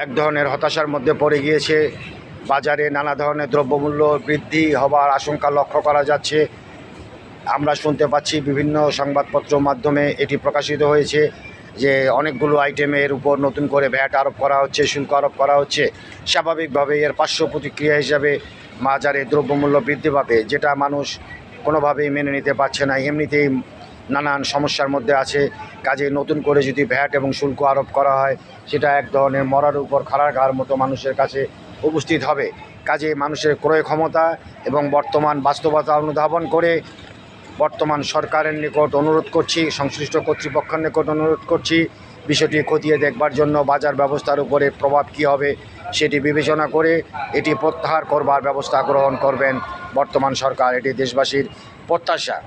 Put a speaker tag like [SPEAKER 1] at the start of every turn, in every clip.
[SPEAKER 1] এক ধরনের হতাশার মধ্যে পড়ে গিয়েছে। বাজারে নানা ধরনের দ্রব্যমূল্য বৃদ্ধি হবার আশঙ্কা লক্ষ্য করা যাচ্ছে। আমরা শুনতে পাচ্ছি বিভিন্ন সংবাদপত্র মাধ্যমে এটি প্রকাশিত হয়েছে যে অনেকগুলো আইটেমের উপর নতুন করে ভ্যাট আরোপ করা হচ্ছে, শুল্ক আরোপ করা হচ্ছে। স্বাভাবিকভাবে এর পার্শ্ব প্রতিক্রিয়া হিসাবে বাজারে দ্রব্যমূল্য বৃদ্ধি পাবে, যেটা মানুষ কোনোভাবেই মেনে নিতে পারছে না। এমনিতেই নানান সমস্যার মধ্যে আছে। কাজে নতুন করে যদি ভ্যাট এবং শুল্ক আরোপ করা হয়, সেটা এক ধরনের মরার উপর খাড়া ঘাড় মতো মানুষের কাছে উপস্থিত হবে। কাজে মানুষের ক্রয় ক্ষমতা এবং বর্তমান বাস্তবতা অনুধাবন করে বর্তমান সরকারের নিকট অনুরোধ করছি, সংশ্লিষ্ট কর্তৃপক্ষের নিকট অনুরোধ করছি, বিষয়টি খতিয়ে দেখবার জন্য বাজার ব্যবস্থার উপরে প্রভাব কী হবে সেটি বিবেচনা করে এটি প্রত্যাহার করবার ব্যবস্থা গ্রহণ করবেন বর্তমান সরকার। এটি দেশবাসীর প্রত্যাশা।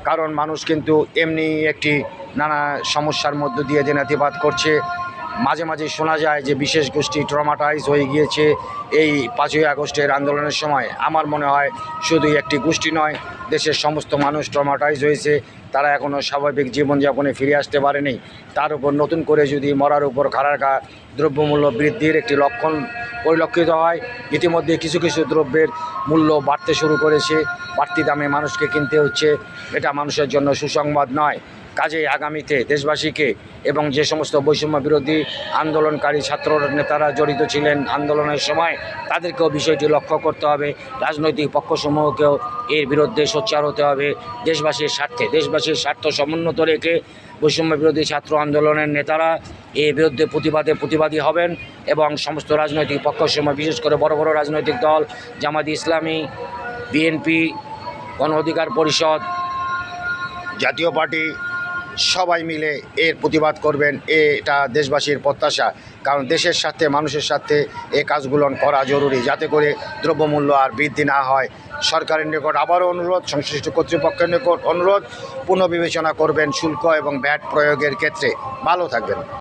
[SPEAKER 1] কারণ মানুষ কিন্তু এমনি একটি নানা সমস্যার মধ্য দিয়ে দিনাতিপাত করছে। মাঝে মাঝে শোনা যায় যে বিশেষ গোষ্ঠী ট্রমাটাইজ হয়ে গিয়েছে এই 5ই আগস্টের আন্দোলনের সময়। আমার মনে হয় শুধুই একটি গোষ্ঠী নয়, দেশের সমস্ত মানুষ ট্রমাটাইজ হয়েছে। তারা এখনও স্বাভাবিক জীবনযাপনে ফিরে আসতে পারেনি। তার উপর নতুন করে যদি মরার উপর খাড়া দ্রব্যমূল্য বৃদ্ধির একটি লক্ষণ পরিলক্ষিত হয়, ইতিমধ্যে কিছু কিছু দ্রব্যের মূল্য বাড়তে শুরু করেছে, বাড়তি দামে মানুষকে কিনতে হচ্ছে। এটা মানুষের জন্য সুসংবাদ নয়। কাজেই আগামীতে দেশবাসীকে এবং যে সমস্ত বৈষম্য বিরোধী আন্দোলনকারী ছাত্র নেতারা জড়িত ছিলেন আন্দোলনের সময়, তাদেরকেও বিষয়টি লক্ষ্য করতে হবে। রাজনৈতিক পক্ষসমূহকেও এর বিরুদ্ধে সোচ্চার হতে হবে। দেশবাসীর স্বার্থ সমুন্নত রেখে বৈষম্য বিরোধী ছাত্র আন্দোলনের নেতারা এর বিরুদ্ধে প্রতিবাদী হবেন এবং সমস্ত রাজনৈতিক পক্ষসমূহ, বিশেষ করে বড় বড় রাজনৈতিক দল, জামায়াত ইসলামী, বিএনপি, গণ অধিকার পরিষদ, জাতীয় পার্টি, সবাই মিলে এর প্রতিবাদ করবেন। এটা দেশবাসীর প্রত্যাশা। কারণ দেশের স্বার্থে, মানুষের স্বার্থে এই কাজগুলো করা জরুরি, যাতে করে দ্রব্যমূল্য আর বৃদ্ধি না হয়। সরকারের নিকট আবারও অনুরোধ, সংশ্লিষ্ট কর্তৃপক্ষের নিকট অনুরোধ, পুনর্বিবেচনা করবেন শুল্ক এবং ভ্যাট প্রয়োগের ক্ষেত্রে। ভালো থাকবেন।